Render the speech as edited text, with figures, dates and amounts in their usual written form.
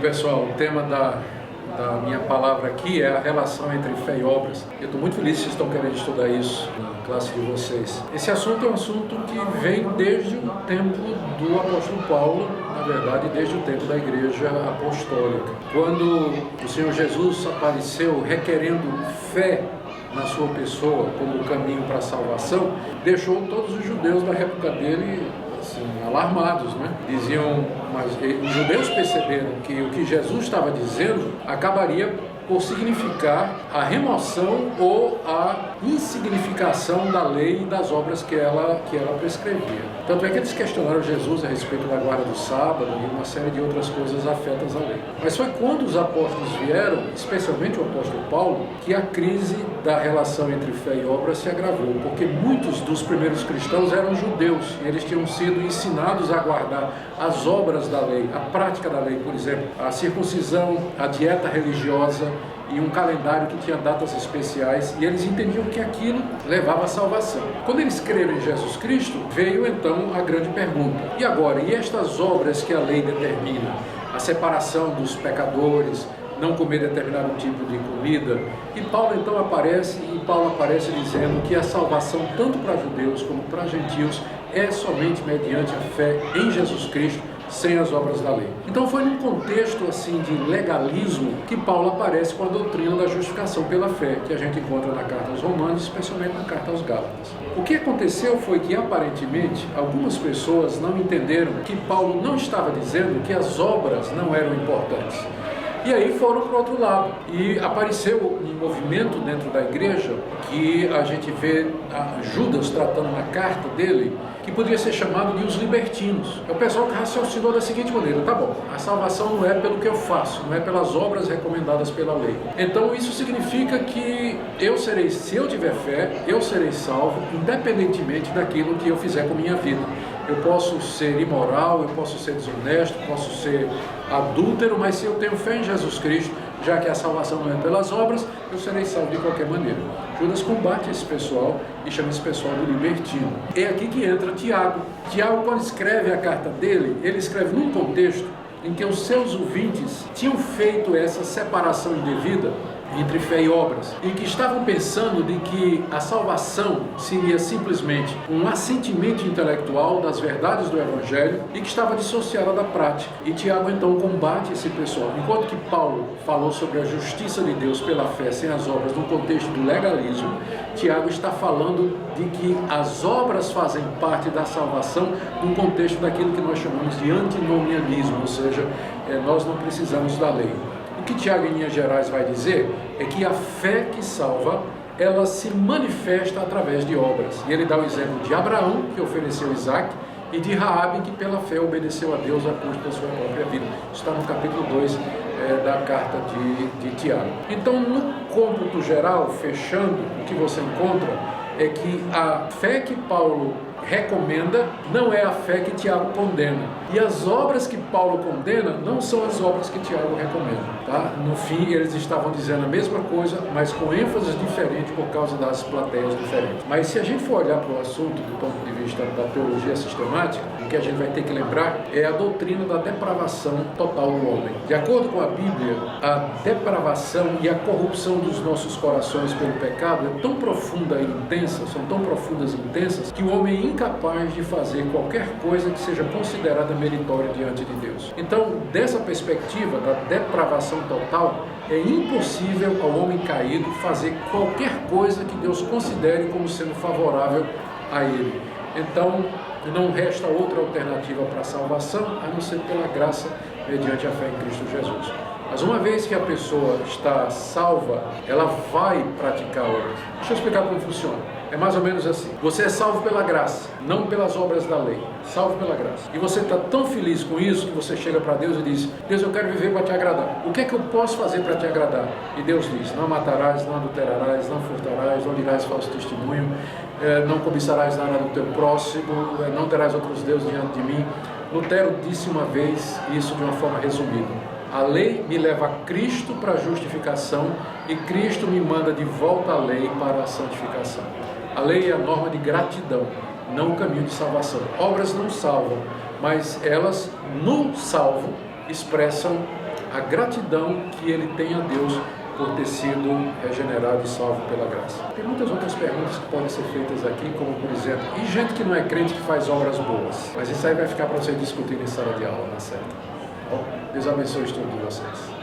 pessoal, o tema da minha palavra aqui é a relação entre fé e obras. Eu estou muito feliz que vocês estão querendo estudar isso na classe de vocês. Esse assunto é um assunto que vem desde o tempo do apóstolo Paulo, na verdade, desde o tempo da igreja apostólica. Quando o Senhor Jesus apareceu requerendo fé na sua pessoa como caminho para a salvação, deixou todos os judeus da época dele assim, alarmados, né? Diziam, mas os judeus perceberam que o que Jesus estava dizendo acabaria por significar a remoção ou a insignificação da lei e das obras que ela prescrevia. Tanto é que eles questionaram Jesus a respeito da guarda do sábado e uma série de outras coisas afetas à lei. Mas foi quando os apóstolos vieram, especialmente o apóstolo Paulo, que a crise da relação entre fé e obras se agravou, porque muitos dos primeiros cristãos eram judeus e eles tinham sido ensinados a guardar as obras da lei, a prática da lei, por exemplo, a circuncisão, a dieta religiosa e um calendário que tinha datas especiais, e eles entendiam que aquilo levava à salvação. Quando eles creram em Jesus Cristo, veio então a grande pergunta: e agora? E estas obras que a lei determina? A separação dos pecadores, não comer determinado tipo de comida. E Paulo então aparece dizendo que a salvação, tanto para judeus como para gentios, é somente mediante a fé em Jesus Cristo, sem as obras da lei. Então foi num contexto assim de legalismo que Paulo aparece com a doutrina da justificação pela fé, que a gente encontra na carta aos Romanos, especialmente na carta aos Gálatas. O que aconteceu foi que aparentemente algumas pessoas não entenderam que Paulo não estava dizendo que as obras não eram importantes. E aí foram para o outro lado, e apareceu um movimento dentro da igreja que a gente vê Judas tratando na carta dele, que poderia ser chamado de os libertinos. É o pessoal que raciocinou da seguinte maneira: tá bom, a salvação não é pelo que eu faço, não é pelas obras recomendadas pela lei. Então isso significa que se eu tiver fé, eu serei salvo, independentemente daquilo que eu fizer com minha vida. Eu posso ser imoral, eu posso ser desonesto, posso ser adúltero, mas se eu tenho fé em Jesus Cristo, já que a salvação não é pelas obras, eu serei salvo de qualquer maneira. Judas combate esse pessoal e chama esse pessoal de libertino. É aqui que entra Tiago. Tiago, quando escreve a carta dele, ele escreve num contexto em que os seus ouvintes tinham feito essa separação indevida entre fé e obras, e que estavam pensando de que a salvação seria simplesmente um assentimento intelectual das verdades do Evangelho e que estava dissociada da prática. E Tiago então combate esse pessoal. Enquanto que Paulo falou sobre a justiça de Deus pela fé sem as obras no contexto do legalismo, Tiago está falando de que as obras fazem parte da salvação no contexto daquilo que nós chamamos de antinomianismo, ou seja, nós não precisamos da lei. O que Tiago, em linhas gerais, vai dizer é que a fé que salva, ela se manifesta através de obras. E ele dá o exemplo de Abraão, que ofereceu Isaac, e de Raabe, que pela fé obedeceu a Deus a custo da sua própria vida. Está no capítulo 2 da carta de Tiago. Então, no cômputo geral, fechando, o que você encontra é que a fé que Paulo recomenda não é a fé que Tiago condena. E as obras que Paulo condena não são as obras que Tiago recomenda. Tá? No fim, eles estavam dizendo a mesma coisa, mas com ênfases diferentes por causa das plateias diferentes. Mas se a gente for olhar para o assunto do ponto de vista da teologia sistemática, o que a gente vai ter que lembrar é a doutrina da depravação total do homem. De acordo com a Bíblia, a depravação e a corrupção dos nossos corações pelo pecado é tão profunda e intensa, são tão profundas e intensas, que o homem é incapaz de fazer qualquer coisa que seja considerada meritória diante de Deus. Então, dessa perspectiva da depravação total, é impossível ao homem caído fazer qualquer coisa que Deus considere como sendo favorável a ele. Então, não resta outra alternativa para a salvação a não ser pela graça mediante a fé em Cristo Jesus. Mas uma vez que a pessoa está salva, ela vai praticar a obra. Deixa eu explicar como funciona. É mais ou menos assim: você é salvo pela graça, não pelas obras da lei. Salvo pela graça. E você está tão feliz com isso que você chega para Deus e diz: Deus, eu quero viver para te agradar. O que é que eu posso fazer para te agradar? E Deus diz: não matarás, não adulterarás, não furtarás, não dirás falso testemunho, não cobiçarás nada do teu próximo, não terás outros deuses diante de mim. Lutero disse uma vez isso de uma forma resumida: a lei me leva a Cristo para a justificação e Cristo me manda de volta à lei para a santificação. A lei é a norma de gratidão, não o caminho de salvação. Obras não salvam, mas elas, no salvo, expressam a gratidão que ele tem a Deus por ter sido regenerado e salvo pela graça. Tem muitas outras perguntas que podem ser feitas aqui, como por exemplo, e gente que não é crente que faz obras boas? Mas isso aí vai ficar para você discutir em sala de aula, na certa. Bom, Deus abençoe o estudo de vocês.